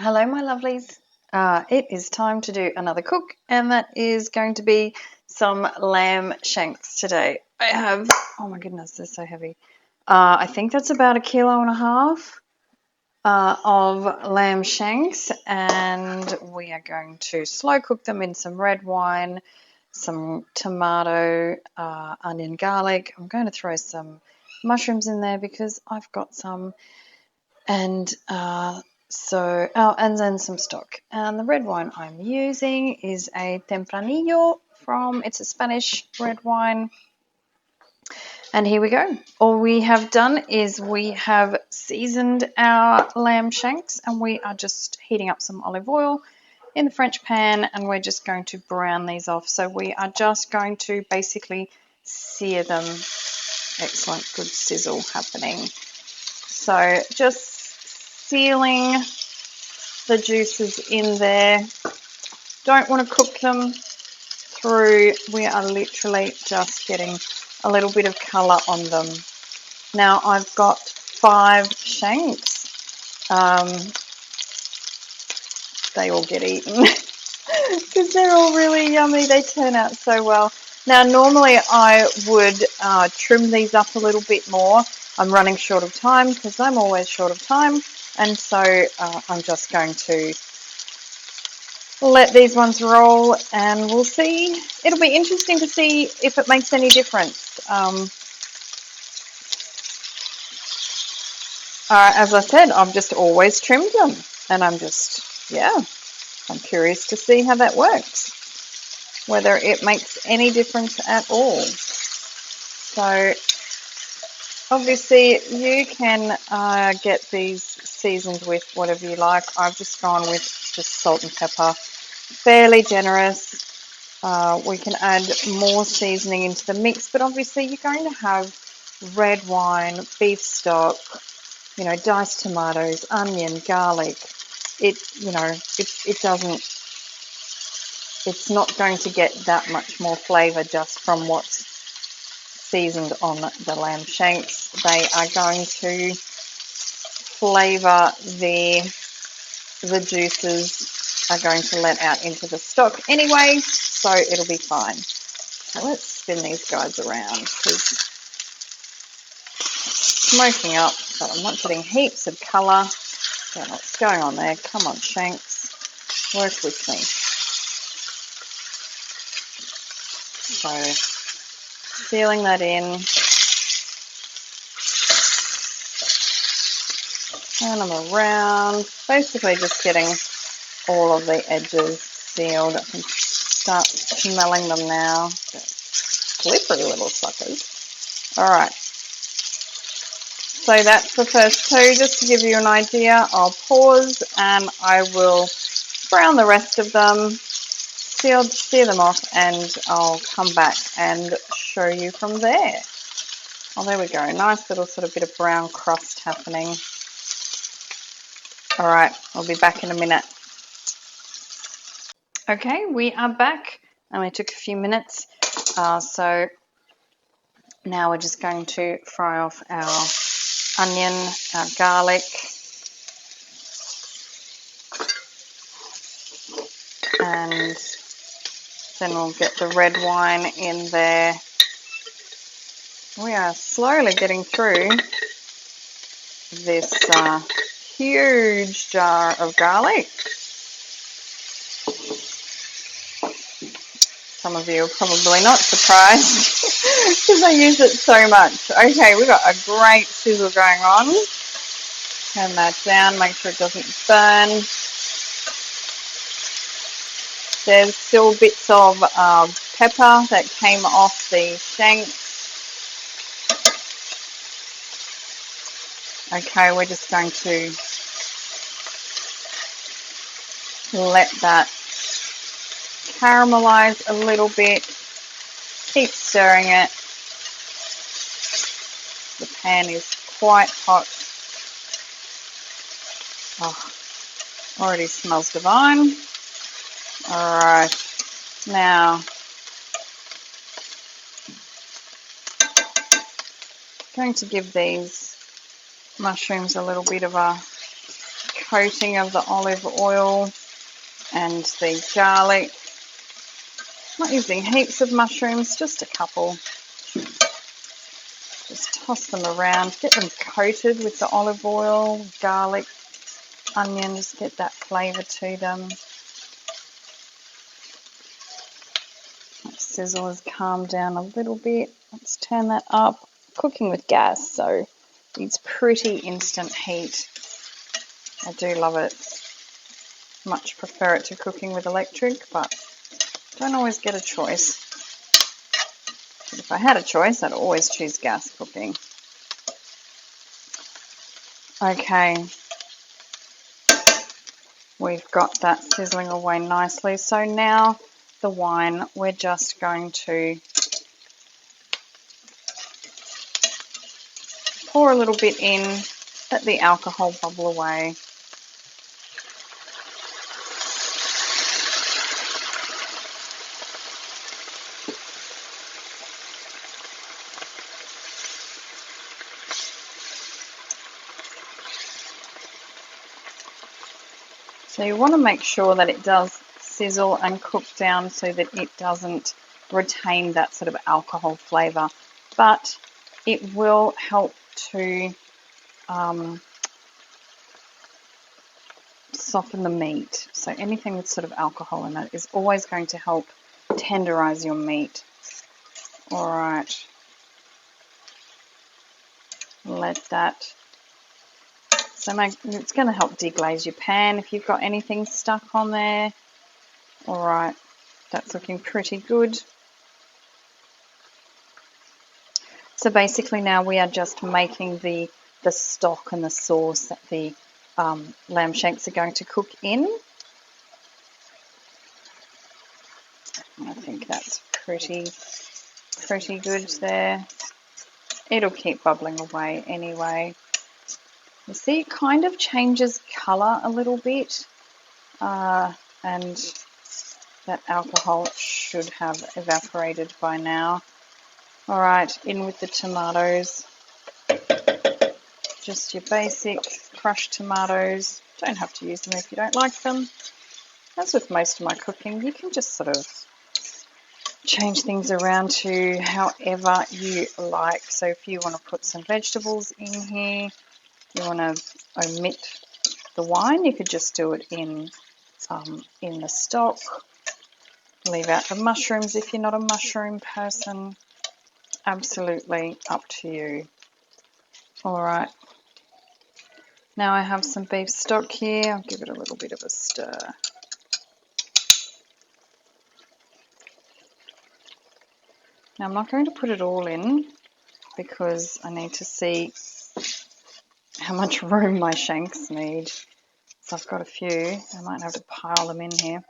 Hello, my lovelies. It is time to do another cook, and that is going to be some lamb shanks today. I have, oh my goodness, they're so heavy. I think that's about 1.5 kg of lamb shanks, and we are going to slow cook them in some red wine, some tomato, onion, garlic. I'm going to throw some mushrooms in there because I've got some, and and then some stock. And the red wine I'm using is a Tempranillo it's a Spanish red wine. And here we go. All we have done is we have seasoned our lamb shanks, and we are just heating up some olive oil in the French pan, and we're just going to brown these off. So we are just going to basically sear them. Excellent, good sizzle happening. So just sealing the juices in there. Don't want to cook them through. We are literally just getting a little bit of colour on them. Now I've got 5 shanks. They all get eaten because they're all really yummy. They turn out so well. Now normally I would trim these up a little bit more. I'm running short of time because I'm always short of time, and so I'm just going to let these ones roll, and we'll see. It'll be interesting to see if it makes any difference. As I said, I've just always trimmed them, and I'm curious to see how that works, whether it makes any difference at all. So obviously you can get these seasoned with whatever you like. I've just gone with just salt and pepper, fairly generous. We can add more seasoning into the mix, but obviously you're going to have red wine, beef stock, diced tomatoes, onion, garlic. It's not going to get that much more flavour just from what's seasoned on the lamb shanks. They are going to flavour the juices are going to let out into the stock anyway, so it'll be fine. So let's spin these guys around because it's smoking up, but I'm not getting heaps of colour. Don't know what's going on there. Come on, shanks, work with me. So sealing that in. Turn them around, basically just getting all of the edges sealed. I can start smelling them now. They're slippery little suckers. Alright, so that's the first 2. Just to give you an idea, I'll pause and I will brown the rest of them, sear them off, and I'll come back and show you from there. Oh, there we go. Nice little sort of bit of brown crust happening. All right, I'll be back in a minute. Okay, we are back. Only took a few minutes. So now we're just going to fry off our onion, our garlic, and then we'll get the red wine in there. We are slowly getting through this huge jar of garlic. Some of you are probably not surprised because I use it so much. Okay, we've got a great sizzle going on. Turn that down, make sure it doesn't burn. There's still bits of pepper that came off the shanks. Okay, we're just going to let that caramelize a little bit. Keep stirring it. The pan is quite hot. Oh, already smells divine. All right, now going to give these mushrooms a little bit of a coating of the olive oil and the garlic. I'm not using heaps of mushrooms, just a couple. Just toss them around, get them coated with the olive oil, garlic, onion, just get that flavour to them. That sizzle has calmed down a little bit. Let's turn that up. Cooking with gas, so it's pretty instant heat. I do love it. Much prefer it to cooking with electric, but don't always get a choice. But if I had a choice, I'd always choose gas cooking. Okay, we've got that sizzling away nicely. So now the wine, we're just going to pour a little bit in, let the alcohol bubble away. So you want to make sure that it does sizzle and cook down so that it doesn't retain that sort of alcohol flavour, but it will help to soften the meat. So anything with sort of alcohol in it is always going to help tenderize your meat. All right, let that. So it's going to help deglaze your pan if you've got anything stuck on there. All right, that's looking pretty good. So basically now we are just making the stock and the sauce that the lamb shanks are going to cook in. I think that's pretty good there. It'll keep bubbling away anyway. You see, it kind of changes colour a little bit, and that alcohol should have evaporated by now. All right, in with the tomatoes. Just your basic crushed tomatoes. Don't have to use them if you don't like them. As with most of my cooking, you can just sort of change things around to however you like. So if you want to put some vegetables in here, you want to omit the wine, you could just do it in the stock. Leave out the mushrooms if you're not a mushroom person. Absolutely up to you. All right. Now I have some beef stock here. I'll give it a little bit of a stir. Now I'm not going to put it all in because I need to see how much room my shanks need. So I've got a few. I might have to pile them in here.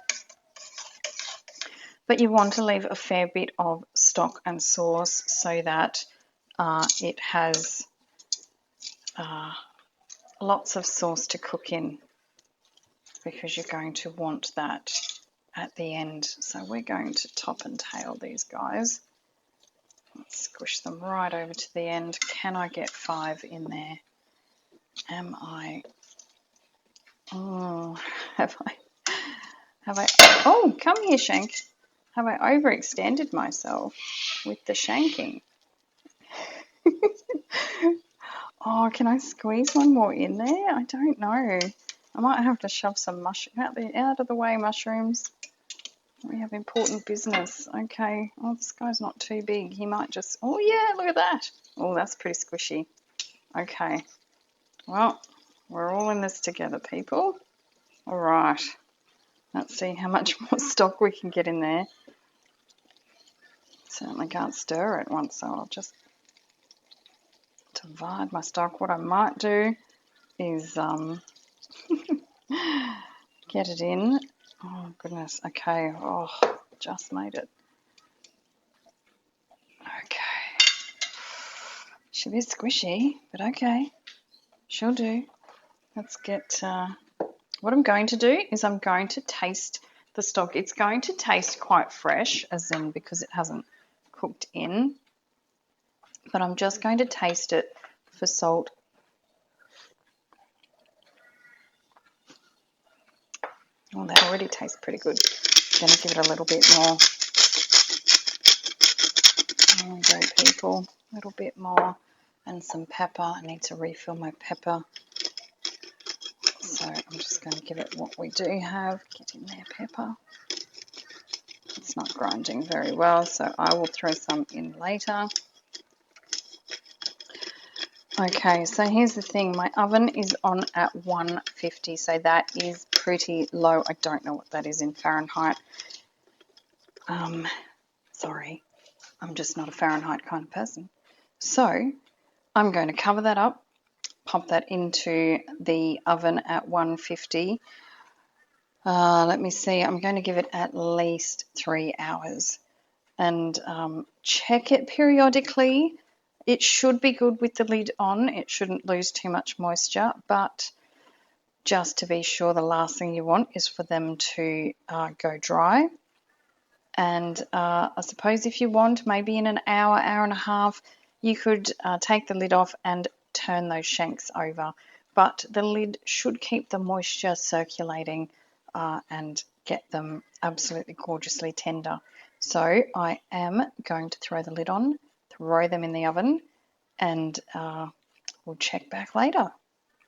But you want to leave a fair bit of stock and sauce so that it has lots of sauce to cook in, because you're going to want that at the end. So we're going to top and tail these guys. Let's squish them right over to the end. Can I get 5 in there? Am I? Oh, have I? Oh, come here, Shank. Have I overextended myself with the shanking? Oh, can I squeeze one more in there? I don't know. I might have to shove some out of the way, mushrooms. We have important business. Okay. Oh, this guy's not too big. He might just... Oh, yeah, look at that. Oh, that's pretty squishy. Okay. Well, we're all in this together, people. All right. Let's see how much more stock we can get in there. Certainly can't stir it once, so I'll just divide my stock. What I might do is get it in. Oh, goodness. Okay. Oh, just made it. Okay. Should be squishy, but okay. She'll do. Let's get... what I'm going to do is I'm going to taste the stock. It's going to taste quite fresh, as in because it hasn't cooked in. But I'm just going to taste it for salt. Oh, that already tastes pretty good. I'm going to give it a little bit more. There we go, people. A little bit more. And some pepper. I need to refill my pepper. So I'm just going to give it what we do have. Get in there, pepper. It's not grinding very well, so I will throw some in later. Okay, so here's the thing. My oven is on at 150, so that is pretty low. I don't know what that is in Fahrenheit. Sorry, I'm just not a Fahrenheit kind of person. So I'm going to cover that up, pop that into the oven at 150. Let me see, I'm going to give it at least 3 hours and check it periodically. It should be good with the lid on. It shouldn't lose too much moisture, but just to be sure, the last thing you want is for them to go dry. And I suppose if you want, maybe in an hour, hour and a half, you could take the lid off and turn those shanks over. But the lid should keep the moisture circulating and get them absolutely gorgeously tender. So I am going to throw the lid on, throw them in the oven, and we'll check back later.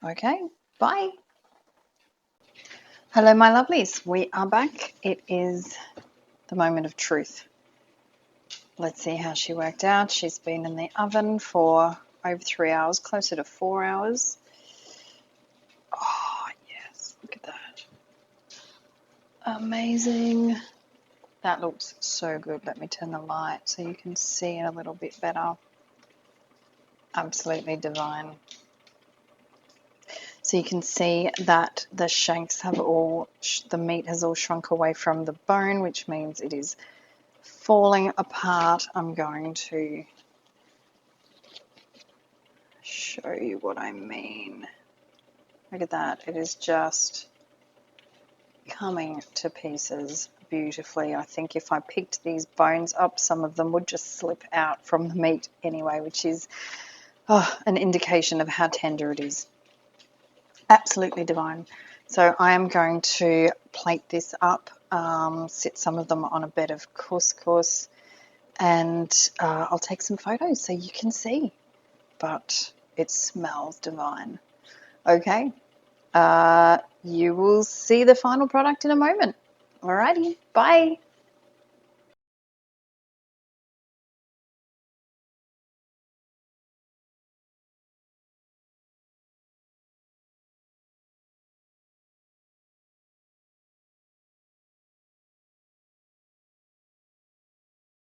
Okay, bye. Hello, my lovelies. We are back. It is the moment of truth. Let's see how she worked out. She's been in the oven for over 3 hours, closer to 4 hours. Oh, yes, look at that. Amazing. That looks so good. Let me turn the light so you can see it a little bit better. Absolutely divine. So you can see that the shanks have the meat has all shrunk away from the bone, which means it is falling apart. I'm going to show you what I mean. Look at that. It is just coming to pieces beautifully. I think if I picked these bones up, some of them would just slip out from the meat anyway, which is an indication of how tender it is. Absolutely divine. So I am going to plate this up, sit some of them on a bed of couscous, and I'll take some photos so you can see. But it smells divine. Okay. You will see the final product in a moment. Alrighty, bye.